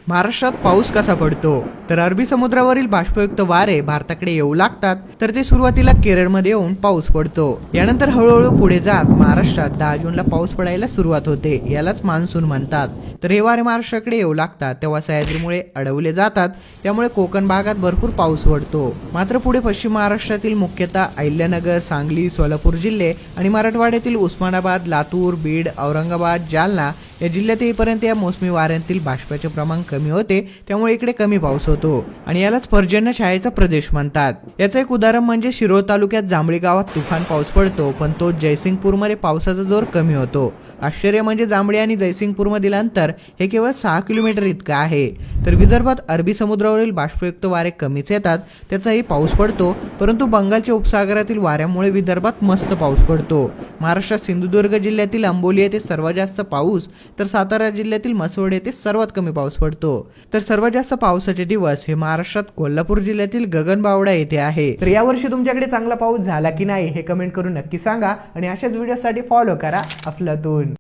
महाराष्ट्रात पाऊस कसा पडतो? तर अरबी समुद्रावरील बाष्पयुक्त वारे भारताकडे येऊ लागतात, तर ते सुरुवातीला केरळमध्ये येऊन पाऊस पडतो. यानंतर हळूहळू पुढे जात महाराष्ट्रात 10 जूनला पाऊस पडायला सुरुवात होते. यालाच मान्सून म्हणतात. तर हे वारे महाराष्ट्राकडे येऊ लागतात तेव्हा सह्याद्रीमुळे अडवले जातात, त्यामुळे कोकण भागात भरपूर पाऊस पडतो. मात्र पुढे पश्चिम महाराष्ट्रातील मुख्यतः अहिल्यानगर, सांगली, सोलापूर जिल्हे आणि मराठवाड्यातील उस्मानाबाद, लातूर, बीड, औरंगाबाद, जालना या जिल्ह्यात येईपर्यंत या मोसमी वाऱ्यांतील बाष्पाचे प्रमाण कमी होते, त्यामुळे इकडे कमी पाऊस होतो आणि यालाच पर्जन्यछायेचा प्रदेश म्हणतात. याचं एक उदाहरण म्हणजे शिरोळ तालुक्यात जांभळी गावात तुफान पाऊस पडतो, पण तो जयसिंगपूरमध्ये पावसाचा जोर कमी होतो. आश्चर्य म्हणजे जांभळी आणि जयसिंगपूरमधील अंतर हे केवळ 6 किलोमीटर इतकं आहे. तर विदर्भात अरबी समुद्रावरील बाष्पयुक्त वारे कमीच येतात, त्याचाही पाऊस पडतो, परंतु बंगालच्या उपसागरातील वाऱ्यामुळे विदर्भात मस्त पाऊस पडतो. महाराष्ट्रात सिंधुदुर्ग जिल्ह्यातील अंबोली येथे सर्वात जास्त पाऊस, तर सातारा जिल्ह्यातील म्हसवड येथे सर्वात कमी पाऊस पडतो. तर सर्वात जास्त पावसाचे दिवस हे महाराष्ट्रात कोल्हापूर जिल्ह्यातील गगनबावडा येथे आहे. तर यावर्षी तुमच्याकडे चांगला पाऊस झाला की नाही हे कमेंट करून नक्की सांगा आणि अशाच व्हिडिओसाठी फॉलो करा अफलातून.